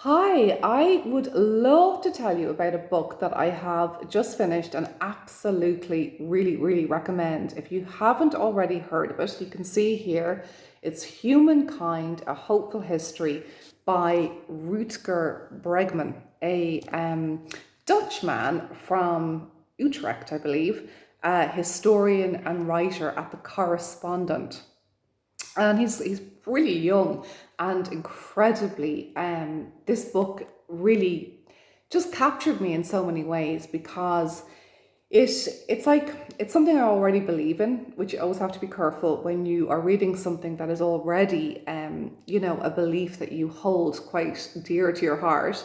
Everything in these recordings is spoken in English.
Hi, I would love to tell you about a book that I have just finished and absolutely really recommend. If you haven't already heard of it, you can see here it's Humankind, A Hopeful History by Rutger Bregman, a Dutchman from Utrecht, I believe, a historian and writer at The Correspondent, and he's really young and incredibly this book really just captured me in so many ways because it it's like it's something I already believe in, which you always have to be careful when you are reading something that is already a belief that you hold quite dear to your heart.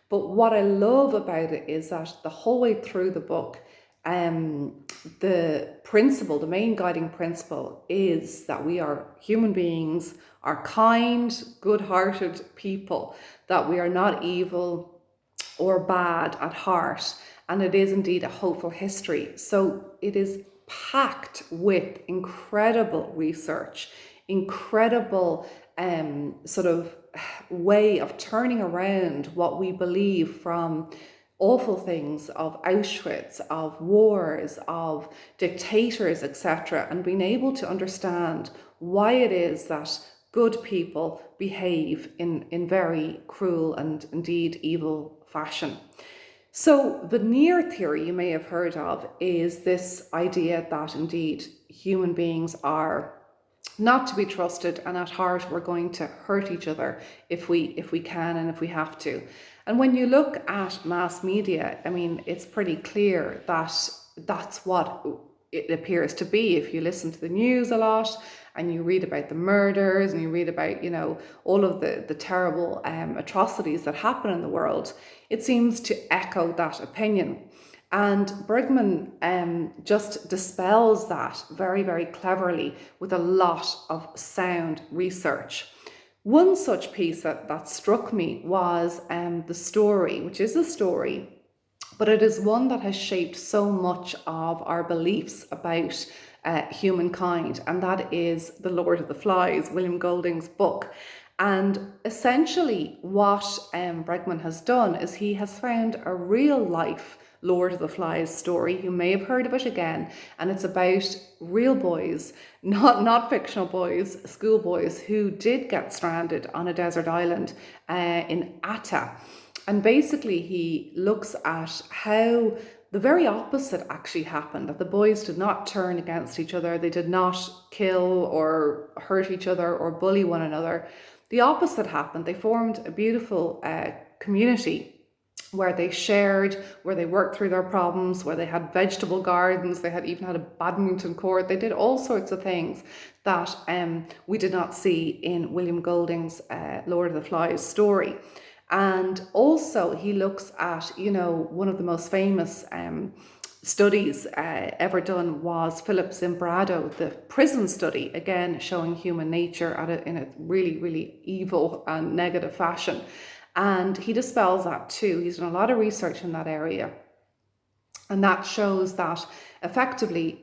But what I love about it is that the whole way through the book, um, the principle, the main guiding principle is that we are human beings, are kind, good-hearted people, that we are not evil or bad at heart, and it is indeed a hopeful history. So it is packed with incredible research, incredible sort of way of turning around what we believe from awful things of Auschwitz, of wars, of dictators, etc., and being able to understand why it is that good people behave in very cruel and indeed evil fashion. So, the near theory you may have heard of is this idea that indeed human beings are not to be trusted, and at heart we're going to hurt each other if we can and if we have to. And when you look at mass media, I mean, it's pretty clear that that's what it appears to be. If you listen to the news a lot and you read about the murders and you read about all of the terrible atrocities that happen in the world, it seems to echo that opinion. And Bergman just dispels that very cleverly with a lot of sound research. One such piece that struck me was The Story, which is a story, but it is one that has shaped so much of our beliefs about humankind, and that is The Lord of the Flies, William Golding's book. And essentially, what Bregman has done is he has found a real life Lord of the Flies story. You may have heard of it again, and it's about real boys, not fictional boys, schoolboys who did get stranded on a desert island in Atta. And basically, he looks at how the very opposite actually happened, that the boys did not turn against each other, they did not kill or hurt each other or bully one another. The opposite happened. They formed a beautiful community where they shared, where they worked through their problems, where they had vegetable gardens, they had even had a badminton court. They did all sorts of things that we did not see in William Golding's Lord of the Flies story. And also he looks at, one of the most famous studies ever done was Philip Zimbardo, the prison study, again showing human nature in a really evil and negative fashion. And he dispels that too. He's done a lot of research in that area. And that shows that effectively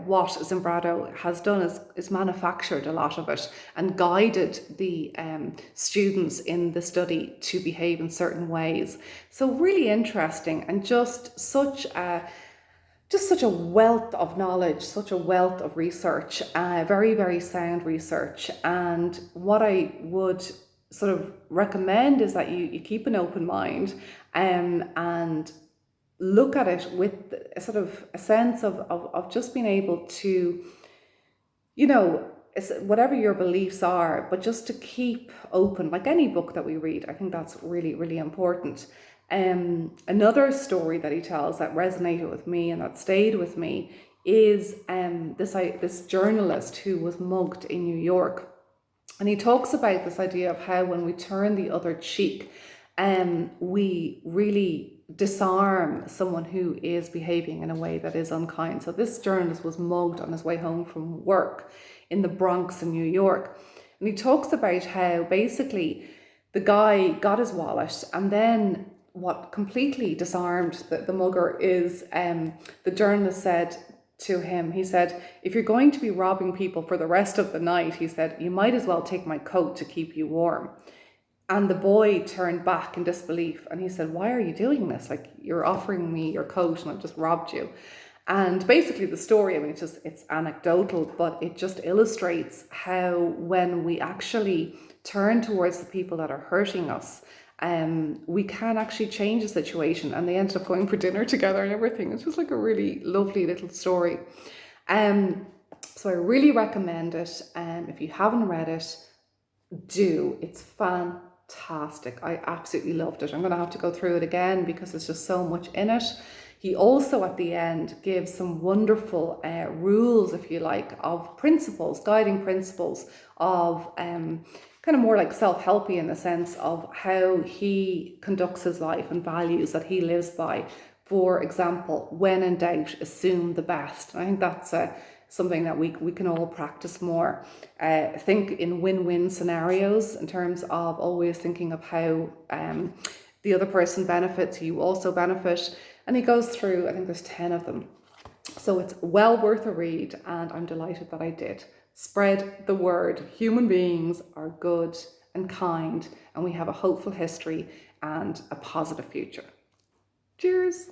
what Zimbardo has done is manufactured a lot of it and guided the students in the study to behave in certain ways. So really interesting, and just such a wealth of knowledge, such a wealth of research, very sound research. And what I would sort of recommend is that you keep an open mind and look at it with a sort of a sense of just being able to, whatever your beliefs are, but just to keep open, like any book that we read. I think that's really important. Another story that he tells that resonated with me and that stayed with me is this journalist who was mugged in New York. And he talks about this idea of how when we turn the other cheek, we really disarm someone who is behaving in a way that is unkind. So this journalist was mugged on his way home from work in the Bronx in New York. And he talks about how basically the guy got his wallet, and then what completely disarmed the mugger is the journalist said to him, he said, if you're going to be robbing people for the rest of the night, he said, you might as well take my coat to keep you warm. And the boy turned back in disbelief and he said, "Why are you doing this? Like, you're offering me your coat and I've just robbed you." And basically the story, I mean, it's anecdotal, but it just illustrates how when we actually turn towards the people that are hurting us, we can actually change the situation. And they ended up going for dinner together and everything. It's just like a really lovely little story. So I really recommend it. If you haven't read it, do. It's fantastic. I absolutely loved it. I'm going to have to go through it again because there's just so much in it. He also at the end gives some wonderful rules, if you like, of principles, guiding principles of kind of more like self-helpy in the sense of how he conducts his life and values that he lives by. For example, when in doubt, assume the best. I think that's something that we can all practice more. Think in win-win scenarios in terms of always thinking of how the other person benefits, you also benefit. And he goes through, I think there's 10 of them. So it's well worth a read, and I'm delighted that I did. Spread the word. Human beings are good and kind, and we have a hopeful history and a positive future. Cheers.